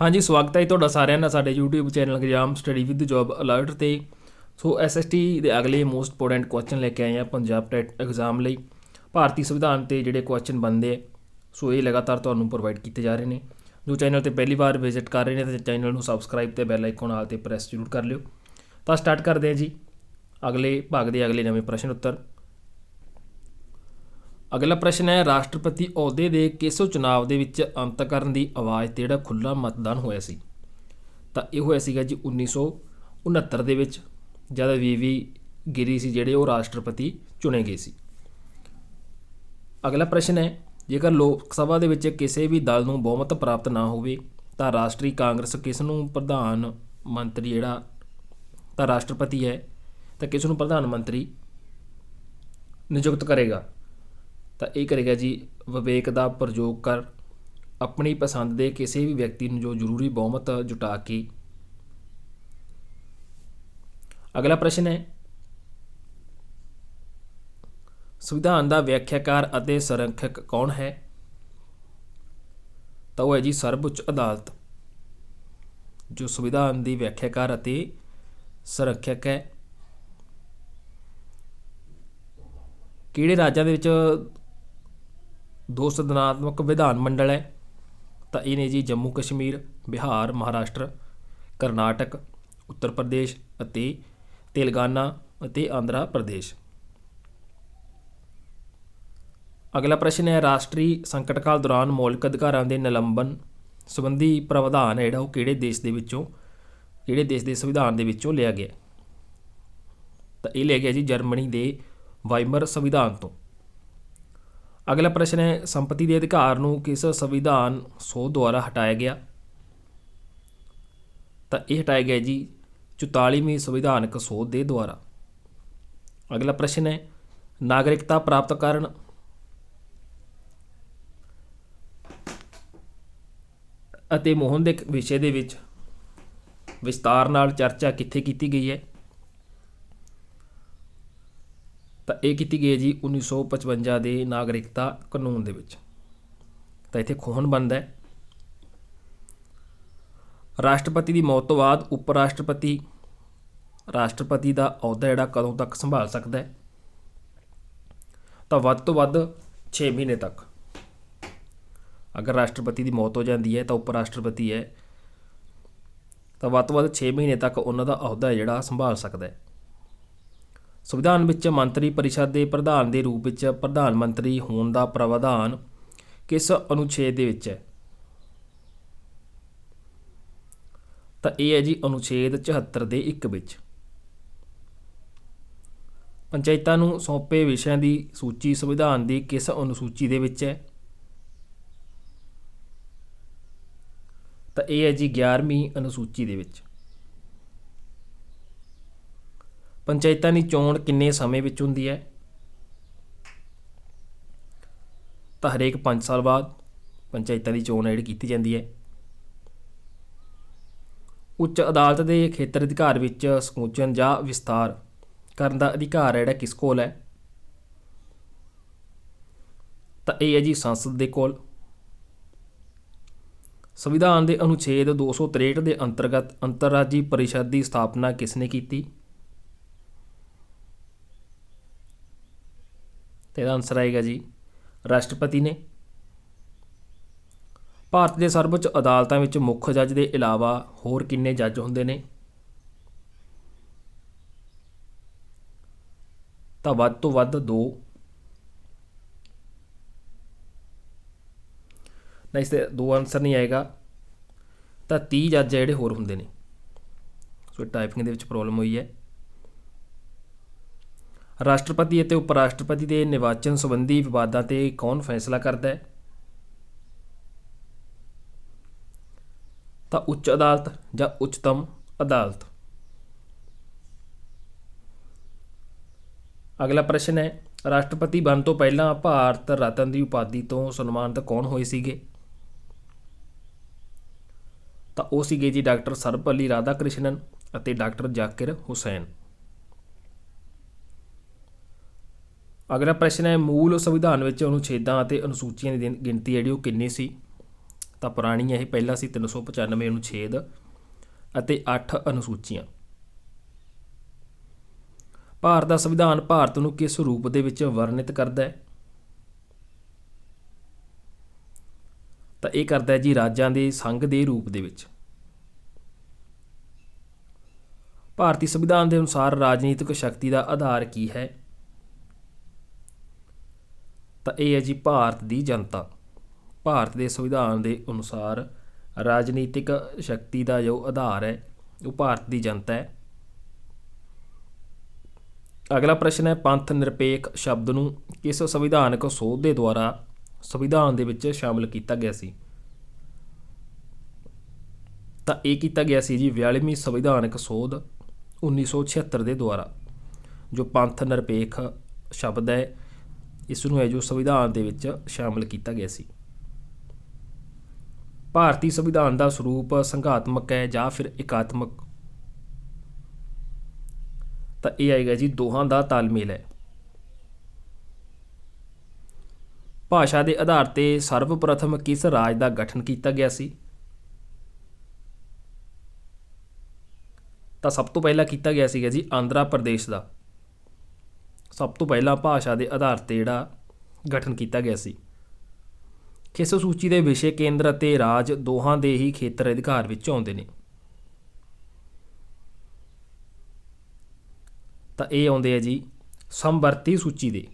हाँ जी, स्वागत है ਤੁਹਾਡਾ ਸਾਰਿਆਂ ਦਾ ਸਾਡੇ YouTube channel exam study with job alert ਤੇ। ਸੋ SST ਦੇ ਅਗਲੇ ਮੋਸਟ ਇੰਪੋਰਟੈਂਟ ਕੁਐਸਚਨ ਲੈ ਕੇ ਆਏ ਆ ਪੰਜਾਬ ਟੈਟ ਐਗਜ਼ਾਮ ਲਈ। ਭਾਰਤੀ ਸੰਵਿਧਾਨ ਤੇ ਜਿਹੜੇ ਕੁਐਸਚਨ ਬਣਦੇ ਆ ਸੋ ਇਹ ਲਗਾਤਾਰ ਤੁਹਾਨੂੰ ਪ੍ਰੋਵਾਈਡ ਕੀਤੇ ਜਾ ਰਹੇ ਨੇ। ਜੋ ਚੈਨਲ ਤੇ ਪਹਿਲੀ ਵਾਰ ਵਿਜ਼ਿਟ ਕਰ ਰਹੇ ਨੇ ਤਾਂ ਚੈਨਲ ਨੂੰ ਸਬਸਕ੍ਰਾਈਬ ਤੇ ਬੈਲ ਆਈਕਨ ਨਾਲ ਤੇ ਪ੍ਰੈਸ ਜ਼ਰੂਰ ਕਰ ਲਿਓ। ਤਾਂ ਸਟਾਰਟ ਕਰਦੇ ਹਾਂ ਜੀ ਅਗਲੇ ਭਾਗ ਦੇ ਅਗਲੇ ਨਵੇਂ ਪ੍ਰਸ਼ਨ ਉੱਤਰ। ਅਗਲਾ ਪ੍ਰਸ਼ਨ ਹੈ, ਰਾਸ਼ਟਰਪਤੀ ਅਹੁਦੇ ਦੇ ਕਿਸ ਚੁਣਾਵ ਦੇ ਵਿੱਚ ਅੰਤਕਰਨ ਦੀ ਆਵਾਜ਼ ਤੇ ਜਿਹੜਾ ਖੁੱਲ੍ਹਾ ਮਤਦਾਨ ਹੋਇਆ ਸੀ? ਤਾਂ ਇਹ ਹੋਇਆ ਸੀਗਾ ਜੀ 1969 ਦੇ ਵਿੱਚ, ਜਦ VV ਗਿਰੀ ਸੀ ਜਿਹੜੇ ਉਹ ਰਾਸ਼ਟਰਪਤੀ ਚੁਣੇ ਗਏ ਸੀ। ਅਗਲਾ ਪ੍ਰਸ਼ਨ ਹੈ, ਜੇਕਰ ਲੋਕ ਸਭਾ ਦੇ ਵਿੱਚ ਕਿਸੇ ਵੀ ਦਲ ਨੂੰ ਬਹੁਮਤ ਪ੍ਰਾਪਤ ਨਾ ਹੋਵੇ ਤਾਂ ਰਾਸ਼ਟਰੀ ਕਾਂਗਰਸ ਕਿਸ ਨੂੰ ਪ੍ਰਧਾਨ ਮੰਤਰੀ ਜਿਹੜਾ ਤਾਂ ਰਾਸ਼ਟਰਪਤੀ ਹੈ ਤਾਂ ਕਿਸ ਨੂੰ ਪ੍ਰਧਾਨ ਮੰਤਰੀ ਨਿਯੁਕਤ ਕਰੇਗਾ? ਤਾਂ ਇਹ ਕਰੇਗਾ ਜੀ ਵਿਵੇਕ ਦਾ ਪ੍ਰਯੋਗ ਕਰ ਆਪਣੀ ਪਸੰਦ ਦੇ ਕਿਸੇ ਵੀ ਵਿਅਕਤੀ ਨੂੰ ਜੋ ਜ਼ਰੂਰੀ ਬਹੁਮਤ ਜੁਟਾ ਕੇ। ਅਗਲਾ ਪ੍ਰਸ਼ਨ ਹੈ, ਸੰਵਿਧਾਨ ਦਾ ਵਿਆਖਿਆਕਾਰ ਅਤੇ ਸੰਰਖਕ ਕੌਣ ਹੈ? ਤਾਂ ਉਹ ਹੈ ਜੀ ਸਰਵਉੱਚ ਅਦਾਲਤ। ਜੋ ਸੰਵਿਧਾਨ ਦੀ ਵਿਆਖਿਆਕਾਰ ਅਤੇ ਸੰਰਖਕ ਹੈ। ਕਿਹੜੇ ਰਾਜਾਂ ਦੇ ਵਿੱਚ ਦੋ ਸੰਵਿਧਾਨਾਤਮਕ ਵਿਧਾਨ ਮੰਡਲ ਹੈ? ਤਾਂ ਇਹ ਨੇ ਜੀ ਜੰਮੂ ਕਸ਼ਮੀਰ, ਬਿਹਾਰ, ਮਹਾਰਾਸ਼ਟਰ, ਕਰਨਾਟਕ, ਉੱਤਰ ਪ੍ਰਦੇਸ਼ ਅਤੇ ਤੇਲੰਗਾਨਾ ਅਤੇ ਆਂਧਰਾ ਪ੍ਰਦੇਸ਼। ਅਗਲਾ ਪ੍ਰਸ਼ਨ ਹੈ, ਰਾਸ਼ਟਰੀ ਸੰਕਟ ਕਾਲ ਦੌਰਾਨ ਮੌਲਿਕ ਅਧਿਕਾਰਾਂ ਦੇ ਨਿਲੰਬਨ ਸੰਬੰਧੀ ਪ੍ਰਾਵਧਾਨ ਹੈ ਜਿਹੜਾ ਉਹ ਕਿਹੜੇ ਦੇਸ਼ ਦੇ ਸੰਵਿਧਾਨ ਦੇ ਵਿੱਚੋਂ ਲਿਆ ਗਿਆ? ਤਾਂ ਇਹ ਲਿਆ ਗਿਆ ਜੀ ਜਰਮਨੀ ਦੇ ਵਾਈਮਰ ਸੰਵਿਧਾਨ ਤੋਂ। ਅਗਲਾ ਪ੍ਰਸ਼ਨ ਹੈ, ਸੰਪਤੀ ਦੇ ਅਧਿਕਾਰ ਨੂੰ ਕਿਸ ਸੰਵਿਧਾਨ ਸੋਧ ਦੁਆਰਾ ਹਟਾਇਆ ਗਿਆ? ਤਾਂ ਇਹ ਹਟਾਇਆ ਗਿਆ ਜੀ 44ਵੀਂ ਸੰਵਿਧਾਨਕ ਸੋਧ ਦੇ ਦੁਆਰਾ। ਅਗਲਾ ਪ੍ਰਸ਼ਨ ਹੈ, ਨਾਗਰਿਕਤਾ ਪ੍ਰਾਪਤ ਕਰਨ ਅਤੇ ਮੋਹਨ ਦੇ ਵਿਸ਼ੇ ਦੇ ਵਿੱਚ ਵਿਸਤਾਰ ਨਾਲ ਚਰਚਾ ਕਿੱਥੇ ਕੀਤੀ ਗਈ ਹੈ? ਤਾਂ ਇਹ ਕੀਤੀ ਗਈ ਹੈ ਜੀ 1955 ਦੇ ਨਾਗਰਿਕਤਾ ਕਾਨੂੰਨ ਦੇ ਵਿੱਚ। ਤਾਂ ਇੱਥੇ ਖੋਹਣ ਬਣਦਾ ਹੈ। ਰਾਸ਼ਟਰਪਤੀ ਦੀ ਮੌਤ ਤੋਂ ਬਾਅਦ ਉਪ ਰਾਸ਼ਟਰਪਤੀ ਰਾਸ਼ਟਰਪਤੀ ਦਾ ਅਹੁਦਾ ਜਿਹੜਾ ਕਦੋਂ ਤੱਕ ਸੰਭਾਲ ਸਕਦਾ ਹੈ? ਤਾਂ ਵੱਧ ਤੋਂ ਵੱਧ 6 ਮਹੀਨੇ ਤੱਕ। ਅਗਰ ਰਾਸ਼ਟਰਪਤੀ ਦੀ ਮੌਤ ਹੋ ਜਾਂਦੀ ਹੈ ਤਾਂ ਉਪ ਰਾਸ਼ਟਰਪਤੀ ਹੈ ਤਾਂ ਵੱਧ ਤੋਂ ਵੱਧ 6 ਮਹੀਨੇ ਤੱਕ ਉਹਨਾਂ ਦਾ ਅਹੁਦਾ ਜਿਹੜਾ ਸੰਭਾਲ ਸਕਦਾ ਹੈ। ਸੰਵਿਧਾਨ ਵਿੱਚ ਮੰਤਰੀ ਪਰਿਸ਼ਦ ਦੇ ਪ੍ਰਧਾਨ ਦੇ ਰੂਪ ਵਿੱਚ ਪ੍ਰਧਾਨ ਮੰਤਰੀ ਹੋਣ ਦਾ ਪ੍ਰਾਵਧਾਨ ਕਿਸ ਅਨੁਛੇਦ ਦੇ ਵਿੱਚ ਹੈ? ਤਾਂ ਇਹ ਹੈ ਜੀ ਅਨੁਛੇਦ 74 ਦੇ 1 ਵਿੱਚ। ਪੰਚਾਇਤਾਂ ਨੂੰ ਸੌਂਪੇ ਵਿਸ਼ਿਆਂ ਦੀ ਸੂਚੀ ਸੰਵਿਧਾਨ ਦੀ ਕਿਸ ਅਨੁਸੂਚੀ ਦੇ ਵਿੱਚ ਹੈ? ਤਾਂ ਇਹ ਹੈ ਜੀ 11ਵੀਂ ਅਨੁਸੂਚੀ ਦੇ ਵਿੱਚ। ਪੰਚਾਇਤਾਂ ਦੀ ਚੋਣ ਕਿੰਨੇ ਸਮੇਂ ਵਿੱਚ ਹੁੰਦੀ ਹੈ? ਤਾਂ ਹਰੇਕ 5 ਸਾਲ ਬਾਅਦ ਪੰਚਾਇਤਾਂ ਦੀ ਚੋਣ ਜਿਹੜੀ ਕੀਤੀ ਜਾਂਦੀ ਹੈ। ਉੱਚ ਅਦਾਲਤ ਦੇ ਖੇਤਰ ਅਧਿਕਾਰ ਵਿੱਚ ਸੰਕੁਚਨ ਜਾਂ ਵਿਸਤਾਰ ਕਰਨ ਦਾ ਅਧਿਕਾਰ ਜਿਹੜਾ ਕਿਸ ਕੋਲ ਹੈ? ਤਾਂ ਇਹ ਹੈ ਜੀ ਸੰਸਦ ਦੇ ਕੋਲ। ਸੰਵਿਧਾਨ ਦੇ ਅਨੁਛੇਦ 263 ਦੇ ਅੰਤਰਗਤ ਅੰਤਰਰਾਜੀ ਪਰਿਸ਼ਦ ਦੀ ਸਥਾਪਨਾ ਕਿਸ ਨੇ ਕੀਤੀ? ਤੇ ਇਹਦਾ ਆਨਸਰ ਆਏਗਾ ਜੀ ਰਾਸ਼ਟਰਪਤੀ ਨੇ। ਭਾਰਤ ਦੇ ਸਰਵਉੱਚ ਅਦਾਲਤਾਂ ਵਿੱਚ ਮੁੱਖ ਜੱਜ ਦੇ ਇਲਾਵਾ ਹੋਰ ਕਿੰਨੇ ਜੱਜ ਹੁੰਦੇ ਨੇ? ਤਾਂ ਵੱਧ ਤੋਂ ਵੱਧ 2। ਨਾ ਇਸ ਤੇ 2 ਆਨਸਰ ਨਹੀਂ ਆਏਗਾ ਤਾਂ 30 ਜੱਜ ਜਿਹੜੇ ਹੋਰ ਹੁੰਦੇ ਨੇ। ਸੋ ਟਾਈਪਿੰਗ ਦੇ ਵਿੱਚ ਪ੍ਰੋਬਲਮ ਹੋਈ ਹੈ। ਰਾਸ਼ਟਰਪਤੀ ਅਤੇ ਉਪ ਰਾਸ਼ਟਰਪਤੀ ਦੇ ਨਿਰਵਾਚਨ ਸੰਬੰਧੀ ਵਿਵਾਦਾਂ 'ਤੇ ਕੌਣ ਫੈਸਲਾ ਕਰਦਾ ਹੈ? ਤਾਂ ਉੱਚ ਅਦਾਲਤ ਜਾਂ ਉੱਚਤਮ ਅਦਾਲਤ। ਅਗਲਾ ਪ੍ਰਸ਼ਨ ਹੈ, ਰਾਸ਼ਟਰਪਤੀ ਬਣਨ ਤੋਂ ਪਹਿਲਾਂ ਭਾਰਤ ਰਤਨ ਦੀ ਉਪਾਧੀ ਤੋਂ ਸਨਮਾਨਿਤ ਕੌਣ ਹੋਏ ਸੀਗੇ? ਤਾਂ ਉਹ ਸੀਗੇ ਜੀ ਡਾਕਟਰ ਸਰਵਪੱਲੀ ਰਾਧਾ ਕ੍ਰਿਸ਼ਨਨ ਅਤੇ ਡਾਕਟਰ ਜ਼ਾਕਿਰ ਹੁਸੈਨ। ਅਗਲਾ ਪ੍ਰਸ਼ਨ ਹੈ, ਮੂਲ ਸੰਵਿਧਾਨ ਵਿੱਚ ਅਨੁਛੇਦਾਂ ਅਤੇ ਅਨੁਸੂਚੀਆਂ ਦੀ ਗਿਣਤੀ ਜਿਹੜੀ ਉਹ ਕਿੰਨੀ ਸੀ? ਤਾਂ ਪੁਰਾਣੀ ਇਹ ਪਹਿਲਾਂ ਸੀ 395 ਅਨੁਛੇਦ ਅਤੇ 8 ਅਨੁਸੂਚੀਆਂ। ਭਾਰਤ ਦਾ ਸੰਵਿਧਾਨ ਭਾਰਤ ਨੂੰ ਕਿਸ ਰੂਪ ਦੇ ਵਿੱਚ ਵਰਣਿਤ ਕਰਦਾ ਹੈ? ਤਾਂ ਇਹ ਕਰਦਾ ਹੈ ਜੀ ਰਾਜਾਂ ਦੇ ਸੰਘ ਦੇ ਰੂਪ ਦੇ ਵਿੱਚ। ਭਾਰਤੀ ਸੰਵਿਧਾਨ ਦੇ ਅਨੁਸਾਰ ਰਾਜਨੀਤਿਕ ਸ਼ਕਤੀ ਦਾ ਆਧਾਰ ਕੀ ਹੈ? ਤਾਂ ਇਹ ਹੈ ਜੀ ਭਾਰਤ ਦੀ ਜਨਤਾ। ਭਾਰਤ ਦੇ ਸੰਵਿਧਾਨ ਦੇ ਅਨੁਸਾਰ ਰਾਜਨੀਤਿਕ ਸ਼ਕਤੀ ਦਾ ਜੋ ਆਧਾਰ ਹੈ ਉਹ ਭਾਰਤ ਦੀ ਜਨਤਾ ਹੈ। ਅਗਲਾ ਪ੍ਰਸ਼ਨ ਹੈ, ਪੰਥ ਨਿਰਪੇਖ ਸ਼ਬਦ ਨੂੰ ਕਿਸ ਸੰਵਿਧਾਨਕ ਸੋਧ ਦੇ ਦੁਆਰਾ ਸੰਵਿਧਾਨ ਦੇ ਵਿੱਚ ਸ਼ਾਮਲ ਕੀਤਾ ਗਿਆ ਸੀ? ਤਾਂ ਇਹ ਕੀਤਾ ਗਿਆ ਸੀ ਜੀ 42ਵੀਂ ਸੰਵਿਧਾਨਕ ਸੋਧ 1976 ਦੇ ਦੁਆਰਾ। ਜੋ ਪੰਥ ਨਿਰਪੇਖ ਸ਼ਬਦ ਹੈ ਇਸ ਨੂੰ ਹੈ ਜੋ ਸੰਵਿਧਾਨ ਦੇ ਵਿੱਚ ਸ਼ਾਮਲ ਕੀਤਾ ਗਿਆ ਸੀ। ਭਾਰਤੀ ਸੰਵਿਧਾਨ ਦਾ ਸਰੂਪ ਸੰਘਾਤਮਕ ਹੈ ਜਾਂ ਫਿਰ ਇਕਾਤਮਕ? ਤਾਂ ਇਹ ਆਏਗਾ ਜੀ ਦੋਹਾਂ ਦਾ ਤਾਲਮੇਲ ਹੈ। ਭਾਸ਼ਾ ਦੇ ਆਧਾਰ ਤੇ ਸਰਵਪ੍ਰਥਮ ਕਿਸ ਰਾਜ ਦਾ ਗਠਨ ਕੀਤਾ ਗਿਆ ਸੀ? ਤਾਂ ਸਭ ਤੋਂ ਪਹਿਲਾਂ ਕੀਤਾ ਗਿਆ ਸੀਗਾ ਜੀ ਆਂਧਰਾ ਪ੍ਰਦੇਸ਼ ਦਾ। ਸਭ ਤੋਂ ਪਹਿਲਾਂ ਭਾਸ਼ਾ ਦੇ ਆਧਾਰ ਤੇ ਜਿਹੜਾ ਗਠਨ ਕੀਤਾ ਗਿਆ ਸੀ। ਕਿਸ ਸੂਚੀ ਦੇ ਵਿਸ਼ੇ ਕੇਂਦਰ ਅਤੇ ਰਾਜ ਦੋਹਾਂ ਦੇ ਹੀ ਖੇਤਰ ਅਧਿਕਾਰ ਵਿੱਚ ਆਉਂਦੇ ਨੇ? ਤਾਂ ਇਹ ਆਉਂਦੇ ਆ ਜੀ ਸਮਵਰਤੀ ਸੂਚੀ ਦੇ।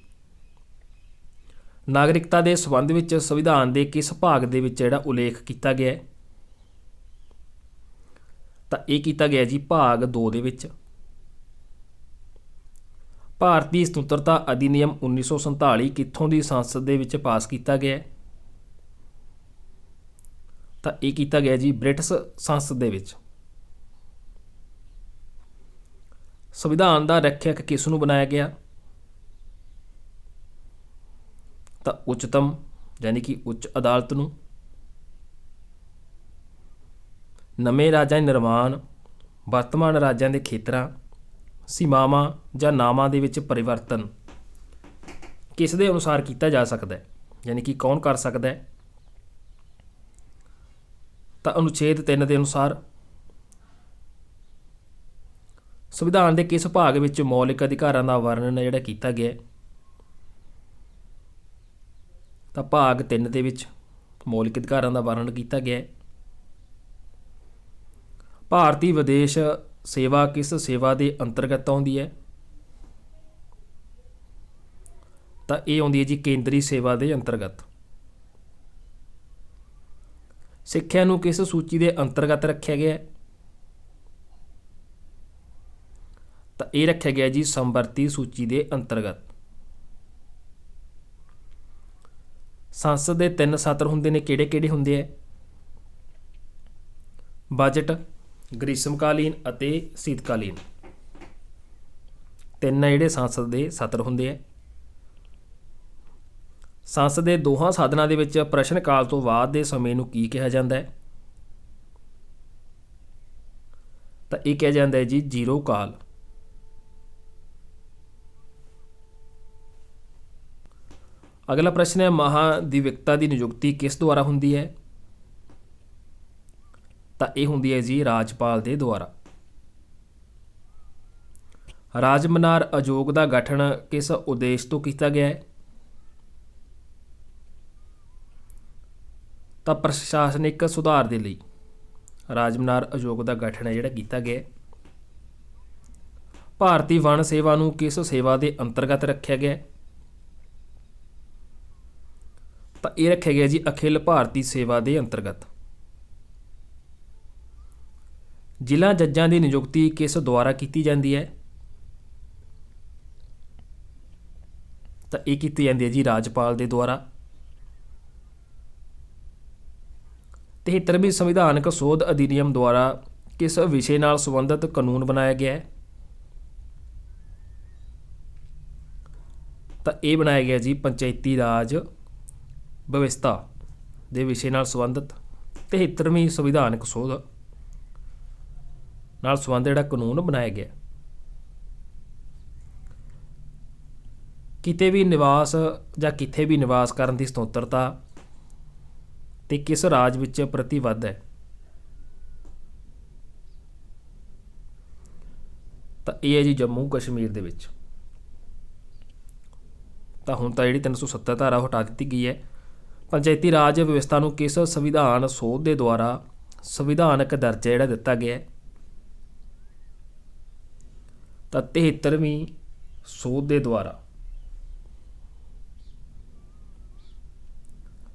ਨਾਗਰਿਕਤਾ ਦੇ ਸੰਬੰਧ ਵਿੱਚ ਸੰਵਿਧਾਨ ਦੇ ਕਿਸ ਭਾਗ ਦੇ ਵਿੱਚ ਜਿਹੜਾ ਉਲੇਖ ਕੀਤਾ ਗਿਆ ਹੈ? ਤਾਂ ਇਹ ਕੀਤਾ ਗਿਆ ਜੀ ਭਾਗ 2 ਦੇ ਵਿੱਚ। ਭਾਰਤੀ ਸੁਤੰਤਰਤਾ ਅਧਿਨਿਯਮ 1947 ਕਿੱਥੋਂ ਦੀ ਸੰਸਦ ਦੇ ਵਿੱਚ ਪਾਸ ਕੀਤਾ ਗਿਆ ਹੈ? ਤਾਂ ਇਹ ਕੀਤਾ ਗਿਆ ਜੀ ਬ੍ਰਿਟਿਸ਼ ਸੰਸਦ ਦੇ ਵਿੱਚ। ਸੰਵਿਧਾਨ ਦਾ ਰੱਖਿਅਕ ਕਿਸ ਨੂੰ ਬਣਾਇਆ ਗਿਆ? ਤਾਂ ਉੱਚਤਮ ਯਾਨੀ ਕਿ ਉੱਚ ਅਦਾਲਤ ਨੂੰ। ਨਵੇਂ ਰਾਜਾਂ ਦੇ ਨਿਰਮਾਣ, ਵਰਤਮਾਨ ਰਾਜਾਂ ਦੇ ਖੇਤਰਾਂ, ਸੀਮਾਵਾਂ ਜਾਂ ਨਾਮਾਂ ਦੇ ਵਿੱਚ ਪਰਿਵਰਤਨ ਕਿਸ ਦੇ ਅਨੁਸਾਰ ਕੀਤਾ ਜਾ ਸਕਦਾ ਹੈ, ਯਾਨੀ ਕਿ ਕੌਣ ਕਰ ਸਕਦਾ ਹੈ? ਤਾਂ ਅਨੁਛੇਦ 3 ਦੇ ਅਨੁਸਾਰ। ਸੰਵਿਧਾਨ ਦੇ ਕਿਸ ਭਾਗ ਵਿੱਚ ਮੌਲਿਕ ਅਧਿਕਾਰਾਂ ਦਾ ਵਰਣਨ ਜਿਹੜਾ ਕੀਤਾ ਗਿਆ? ਤਾਂ ਭਾਗ 3 ਦੇ ਵਿੱਚ ਮੌਲਿਕ ਅਧਿਕਾਰਾਂ ਦਾ ਵਰਣਨ ਕੀਤਾ ਗਿਆ। ਭਾਰਤੀ ਵਿਦੇਸ਼ ਸੇਵਾ ਕਿਸ ਸੇਵਾ ਦੇ ਅੰਤਰਗਤ ਆਉਂਦੀ ਹੈ? ਤਾਂ ਇਹ ਆਉਂਦੀ ਹੈ ਜੀ ਕੇਂਦਰੀ ਸੇਵਾ ਦੇ ਅੰਤਰਗਤ। ਸਿੱਖਿਆ ਨੂੰ ਕਿਸ ਸੂਚੀ ਦੇ ਅੰਤਰਗਤ ਰੱਖਿਆ ਗਿਆ ਹੈ? ਤਾਂ ਇਹ ਰੱਖਿਆ ਗਿਆ ਜੀ ਸਮਵਰਤੀ ਸੂਚੀ ਦੇ ਅੰਤਰਗਤ। ਸੰਸਦ ਦੇ 3 ਸਤਰ ਹੁੰਦੇ ਨੇ, ਕਿਹੜੇ ਕਿਹੜੇ ਹੁੰਦੇ ਆ? ਬਜਟ, ਗ੍ਰੀਸ਼ਮਕਾਲੀਨ ਅਤੇ ਸ਼ੀਤਕਾਲੀਨ। 3 ਜਿਹੜੇ ਸੰਸਦ ਦੇ ਸਤਰ ਹੁੰਦੇ ਆ। ਸੰਸਦ ਦੇ ਦੋਹਾਂ ਸਾਧਨਾਂ ਦੇ ਵਿੱਚ ਪ੍ਰਸ਼ਨ ਕਾਲ ਤੋਂ ਬਾਅਦ ਦੇ ਸਮੇਂ ਨੂੰ ਕੀ ਕਿਹਾ ਜਾਂਦਾ ਹੈ? ਤਾਂ ਇਹ ਕਿਹਾ ਜਾਂਦਾ ਹੈ ਜੀ ਜ਼ੀਰੋ ਕਾਲ। ਅਗਲਾ ਪ੍ਰਸ਼ਨ ਹੈ, ਮਹਾਧਿਵਕਤਾ ਦੀ ਨਿਯੁਕਤੀ ਕਿਸ ਦੁਆਰਾ ਹੁੰਦੀ ਹੈ? ਤਾਂ ਇਹ ਹੁੰਦੀ ਹੈ ਜੀ ਰਾਜਪਾਲ ਦੇ ਦੁਆਰਾ। ਰਾਜਮਨਾਰ ਆਯੋਗ ਦਾ ਗਠਨ ਕਿਸ ਉਦੇਸ਼ ਤੋਂ ਕੀਤਾ ਗਿਆ ਹੈ? ਤਾਂ ਪ੍ਰਸ਼ਾਸਨਿਕ ਸੁਧਾਰ ਦੇ ਲਈ ਰਾਜਮਨਾਰ ਆਯੋਗ ਦਾ ਗਠਨ ਹੈ ਜਿਹੜਾ ਕੀਤਾ ਗਿਆ। ਭਾਰਤੀ ਵਣ ਸੇਵਾ ਨੂੰ ਕਿਸ ਸੇਵਾ ਦੇ ਅੰਤਰਗਤ ਰੱਖਿਆ ਗਿਆ? ਤਾਂ ਇਹ ਰੱਖਿਆ ਗਿਆ ਜੀ ਅਖਿਲ ਭਾਰਤੀ ਸੇਵਾ ਦੇ ਅੰਤਰਗਤ। ਜ਼ਿਲ੍ਹਾ ਜੱਜਾਂ ਦੀ ਨਿਯੁਕਤੀ ਕਿਸ ਦੁਆਰਾ ਕੀਤੀ ਜਾਂਦੀ ਹੈ? ਤਾਂ ਇਹ ਕੀਤੀ ਜਾਂਦੀ ਹੈ ਜੀ ਰਾਜਪਾਲ ਦੇ ਦੁਆਰਾ। 73ਵੀਂ ਸੰਵਿਧਾਨਕ ਸੋਧ ਅਧਿਨਿਯਮ ਦੁਆਰਾ ਕਿਸ ਵਿਸ਼ੇ ਨਾਲ ਸੰਬੰਧਿਤ ਕਾਨੂੰਨ ਬਣਾਇਆ ਗਿਆ ਹੈ? ਤਾਂ ਇਹ ਬਣਾਇਆ ਗਿਆ ਜੀ ਪੰਚਾਇਤੀ ਰਾਜ ਵਿਵਸਥਾ ਦੇ ਵਿਸ਼ੇ ਨਾਲ ਸੰਬੰਧਿਤ 73ਵੀਂ ਸੰਵਿਧਾਨਕ ਸੋਧ ਨਾਲ ਸੰਬੰਧਿਤ ਜਿਹੜਾ ਕਾਨੂੰਨ ਬਣਾਇਆ ਗਿਆ। ਕਿਤੇ ਵੀ ਨਿਵਾਸ ਜਾਂ ਕਿੱਥੇ ਵੀ ਨਿਵਾਸ ਕਰਨ ਦੀ ਸੁਤੰਤਰਤਾ ਤੇ ਕਿਸ ਰਾਜ ਵਿੱਚ ਪ੍ਰਤੀਬੱਧ ਹੈ? ਤਾਂ ਇਹ ਹੈ ਜੀ ਜੰਮੂ ਕਸ਼ਮੀਰ ਦੇ ਵਿੱਚ। ਤਾਂ ਹੁਣ ਤਾਂ ਜਿਹੜੀ 370 ਧਾਰਾ ਹਟਾ ਦਿੱਤੀ ਗਈ ਹੈ। ਪੰਚਾਇਤੀ ਰਾਜ ਵਿਵਸਥਾ ਨੂੰ ਕਿਸ ਸੰਵਿਧਾਨ ਸੋਧ ਦੇ ਦੁਆਰਾ ਸੰਵਿਧਾਨਕ ਦਰਜਾ ਜਿਹੜਾ ਦਿੱਤਾ ਗਿਆ ਹੈ? ਤਾਂ 73ਵੀਂ ਸੋਧ ਦੇ ਦੁਆਰਾ।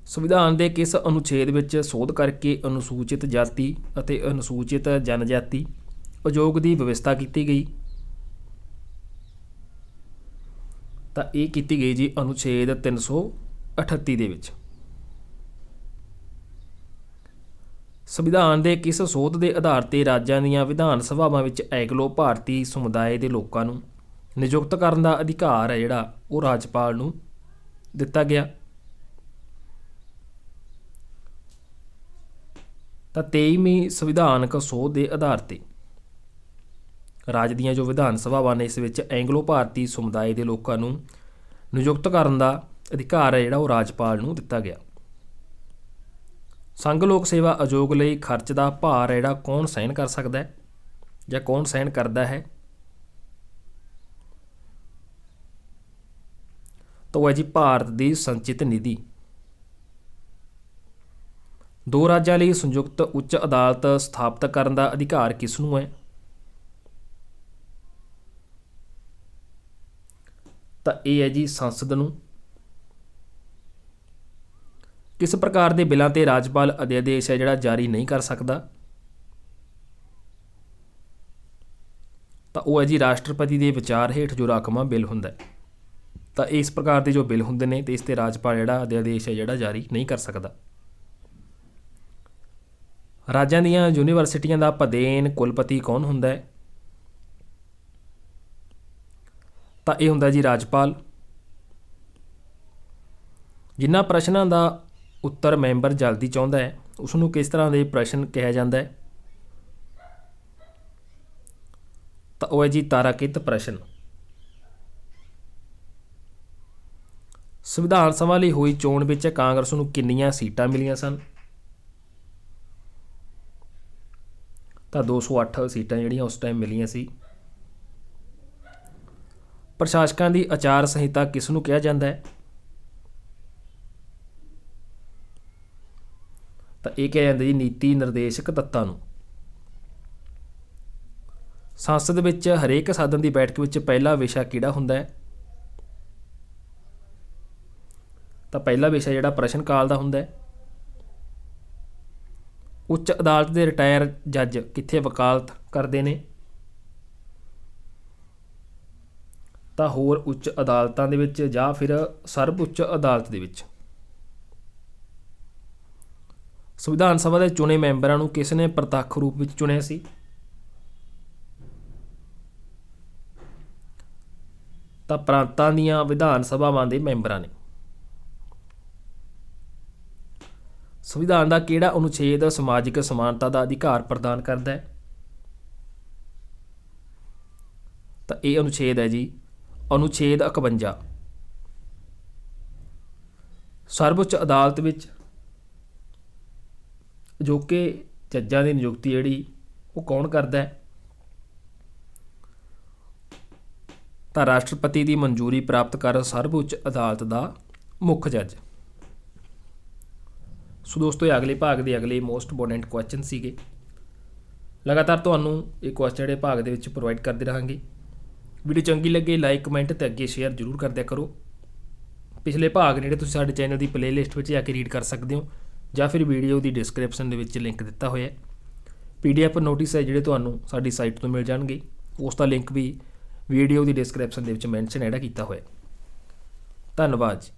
ਸੰਵਿਧਾਨ ਦੇ ਕਿਸ ਅਨੁਛੇਦ ਵਿੱਚ ਸੋਧ ਕਰਕੇ ਅਨੁਸੂਚਿਤ ਜਾਤੀ ਅਤੇ ਅਨੁਸੂਚਿਤ ਜਨਜਾਤੀ ਆਯੋਗ ਦੀ ਵਿਵਸਥਾ ਕੀਤੀ ਗਈ? ਤਾਂ ਇਹ ਕੀਤੀ ਗਈ ਜੀ ਅਨੁਛੇਦ 338 ਦੇ ਵਿੱਚ। ਸੰਵਿਧਾਨ ਦੇ ਕਿਸ ਸੋਧ ਦੇ ਆਧਾਰ ਤੇ ਰਾਜਾਂ ਦੀਆਂ ਵਿਧਾਨ ਸਭਾਵਾਂ ਵਿੱਚ ਐਂਗਲੋ ਭਾਰਤੀ ਸਮੁਦਾਇ ਦੇ ਲੋਕਾਂ ਨੂੰ ਨਿਯੁਕਤ ਕਰਨ ਦਾ ਅਧਿਕਾਰ ਹੈ ਜਿਹੜਾ ਉਹ ਰਾਜਪਾਲ ਨੂੰ ਦਿੱਤਾ ਗਿਆ? ਤਾਂ 23ਵੀਂ ਸੰਵਿਧਾਨਕ ਸੋਧ ਦੇ ਆਧਾਰ ਤੇ ਰਾਜ ਦੀਆਂ ਜੋ ਵਿਧਾਨ ਸਭਾਵਾਂ ਨੇ ਇਸ ਵਿੱਚ ਐਂਗਲੋ ਭਾਰਤੀ ਸਮੁਦਾਇ ਦੇ ਲੋਕਾਂ ਨੂੰ ਨਿਯੁਕਤ ਕਰਨ ਦਾ ਅਧਿਕਾਰ ਹੈ ਜਿਹੜਾ ਉਹ ਰਾਜਪਾਲ ਨੂੰ ਦਿੱਤਾ ਗਿਆ। ਸੰਘ ਲੋਕ ਸੇਵਾ ਆਯੋਗ ਲਈ ਖਰਚ ਦਾ ਭਾਰ ਹੈ ਜਿਹੜਾ ਕੌਣ ਸਹਿਣ ਕਰ ਸਕਦਾ ਹੈ ਜਾਂ ਕੌਣ ਸਹਿਣ ਕਰਦਾ ਹੈ? ਤਾਂ ਉਹ ਹੈ ਜੀ ਭਾਰਤ ਦੀ ਸੰਚਿਤ ਨਿਧੀ। ਦੋ ਰਾਜਾਂ ਲਈ ਸੰਯੁਕਤ ਉੱਚ ਅਦਾਲਤ ਸਥਾਪਿਤ ਕਰਨ ਦਾ ਅਧਿਕਾਰ ਕਿਸ ਨੂੰ ਹੈ? ਤਾਂ ਇਹ ਹੈ ਜੀ ਸੰਸਦ ਨੂੰ। ਕਿਸ ਪ੍ਰਕਾਰ ਦੇ ਬਿੱਲਾਂ ਤੇ ਰਾਜਪਾਲ ਅਧਿਆਦੇਸ਼ ਹੈ ਜਿਹੜਾ ਜਾਰੀ ਨਹੀਂ ਕਰ ਸਕਦਾ? ਤਾਂ ਉਹ ਹੈ ਜੀ ਰਾਸ਼ਟਰਪਤੀ ਦੇ ਵਿਚਾਰ ਹੇਠ ਜੋ ਰਾਖਵਾਂ ਬਿੱਲ ਹੁੰਦਾ ਹੈ। ਤਾਂ ਇਸ ਪ੍ਰਕਾਰ ਦੇ ਜੋ ਬਿੱਲ ਹੁੰਦੇ ਨੇ ਤੇ ਇਸ ਤੇ ਰਾਜਪਾਲ ਜਿਹੜਾ ਅਧਿਆਦੇਸ਼ ਹੈ ਜਿਹੜਾ ਜਾਰੀ ਨਹੀਂ ਕਰ ਸਕਦਾ। ਰਾਜਾਂ ਦੀਆਂ ਯੂਨੀਵਰਸਿਟੀਆਂ ਦਾ ਪ੍ਰਧਾਨ ਕੁਲਪਤੀ ਕੌਣ ਹੁੰਦਾ ਹੈ? ਤਾਂ ਇਹ ਹੁੰਦਾ ਜੀ ਰਾਜਪਾਲ। ਜਿਨ੍ਹਾਂ ਪ੍ਰਸ਼ਨਾਂ ਦਾ ਉੱਤਰ ਮੈਂਬਰ ਜਲਦੀ ਚਾਹੁੰਦਾ ਹੈ ਉਸ ਨੂੰ ਕਿਸ ਤਰ੍ਹਾਂ ਦੇ ਪ੍ਰਸ਼ਨ ਕਿਹਾ ਜਾਂਦਾ ਹੈ? ਤਾਂ ਉਹ ਹੈ ਜੀ ਤਾਰਾਕਿਤ ਪ੍ਰਸ਼ਨ। ਸੰਵਿਧਾਨ ਸਭਾ ਲਈ ਹੋਈ ਚੋਣ ਵਿੱਚ ਕਾਂਗਰਸ ਨੂੰ ਕਿੰਨੀਆਂ ਸੀਟਾਂ ਮਿਲੀਆਂ ਸਨ? ਤਾਂ 208 ਸੀਟਾਂ ਜਿਹੜੀਆਂ ਉਸ ਟਾਈਮ ਮਿਲੀਆਂ ਸੀ। ਪ੍ਰਸ਼ਾਸਕਾਂ ਦੀ ਆਚਾਰ ਸੰਹਿਤਾ ਕਿਸ ਨੂੰ ਕਿਹਾ ਜਾਂਦਾ ਹੈ? ਤਾਂ ਇਹ ਕਿਹਾ ਜਾਂਦਾ ਜੀ ਨੀਤੀ ਨਿਰਦੇਸ਼ਕ ਤੱਤਾਂ ਨੂੰ। ਸੰਸਦ ਵਿੱਚ ਹਰੇਕ ਸਦਨ ਦੀ ਬੈਠਕ ਵਿੱਚ ਪਹਿਲਾ ਵਿਸ਼ਾ ਕਿਹੜਾ ਹੁੰਦਾ ਹੈ? ਤਾਂ ਪਹਿਲਾ ਵਿਸ਼ਾ ਜਿਹੜਾ ਪ੍ਰਸ਼ਨ ਕਾਲ ਦਾ ਹੁੰਦਾ ਹੈ। ਉੱਚ ਅਦਾਲਤ ਦੇ ਰਿਟਾਇਰ ਜੱਜ ਕਿੱਥੇ ਵਕਾਲਤ ਕਰਦੇ ਨੇ? ਤਾਂ ਹੋਰ ਉੱਚ ਅਦਾਲਤਾਂ ਦੇ ਵਿੱਚ ਜਾਂ ਫਿਰ ਸਰਬ ਉੱਚ ਅਦਾਲਤ ਦੇ ਵਿੱਚ। ਸੰਵਿਧਾਨ ਸਭਾ ਦੇ ਚੁਣੇ ਮੈਂਬਰਾਂ ਨੂੰ ਕਿਸ ਨੇ ਪ੍ਰਤੱਖ ਰੂਪ ਵਿੱਚ ਚੁਣਿਆ ਸੀ? ਤਾਂ ਪ੍ਰਾਂਤਾਂ ਦੀਆਂ ਵਿਧਾਨ ਸਭਾਵਾਂ ਦੇ ਮੈਂਬਰਾਂ ਨੇ। ਸੰਵਿਧਾਨ ਦਾ ਕਿਹੜਾ ਅਨੁਛੇਦ ਸਮਾਜਿਕ ਸਮਾਨਤਾ ਦਾ ਅਧਿਕਾਰ ਪ੍ਰਦਾਨ ਕਰਦਾ ਹੈ? ਤਾਂ ਇਹ ਅਨੁਛੇਦ ਹੈ ਜੀ ਅਨੁਛੇਦ 51। ਸਰਵਉੱਚ ਅਦਾਲਤ ਵਿੱਚ ਅਜੋਕੇ ਜੱਜਾਂ ਦੀ ਨਿਯੁਕਤੀ ਜਿਹੜੀ ਉਹ ਕੌਣ ਕਰਦਾ ਹੈ? ਤਾਂ ਰਾਸ਼ਟਰਪਤੀ ਦੀ ਮਨਜ਼ੂਰੀ ਪ੍ਰਾਪਤ ਕਰ ਸਰਵਉੱਚ ਅਦਾਲਤ ਦਾ ਮੁੱਖ ਜੱਜ। ਸੋ ਦੋਸਤੋ ਇਹ ਅਗਲੇ ਭਾਗ ਦੇ ਅਗਲੇ ਮੋਸਟ ਇੰਪੋਰਟੈਂਟ ਕੁਐਸਚਨ ਸੀਗੇ। ਲਗਾਤਾਰ ਤੁਹਾਨੂੰ ਇਹ ਕੁਐਸਚਨ ਜਿਹੜੇ ਭਾਗ ਦੇ ਵਿੱਚ ਪ੍ਰੋਵਾਈਡ ਕਰਦੇ ਰਹਾਂਗੇ। ਵੀਡੀਓ ਚੰਗੀ ਲੱਗੇ ਲਾਈਕ ਕਮੈਂਟ ਤੇ ਅੱਗੇ ਸ਼ੇਅਰ ਜ਼ਰੂਰ ਕਰਦਿਆ ਕਰੋ। ਪਿਛਲੇ ਭਾਗ ਜਿਹੜੇ ਤੁਸੀਂ ਸਾਡੇ ਚੈਨਲ ਦੀ ਪਲੇਲਿਸਟ ਵਿੱਚ ਜਾ ਕੇ ਰੀਡ ਕਰ ਸਕਦੇ ਹੋ ਜਾਂ ਫਿਰ ਵੀਡੀਓ ਦੀ ਡਿਸਕ੍ਰਿਪਸ਼ਨ ਦੇ ਵਿੱਚ ਲਿੰਕ ਦਿੱਤਾ ਹੋਇਆ ਹੈ। PDF ਨੋਟਿਸ ਹੈ ਜਿਹੜੇ ਤੁਹਾਨੂੰ ਸਾਡੀ ਸਾਈਟ ਤੋਂ ਮਿਲ ਜਾਣਗੇ, ਉਸ ਦਾ ਲਿੰਕ ਵੀ ਵੀਡੀਓ ਦੀ ਡਿਸਕ੍ਰਿਪਸ਼ਨ ਦੇ ਵਿੱਚ ਮੈਂਸ਼ਨ ਜਿਹੜਾ ਕੀਤਾ ਹੋਇਆ। ਧੰਨਵਾਦ ਜੀ।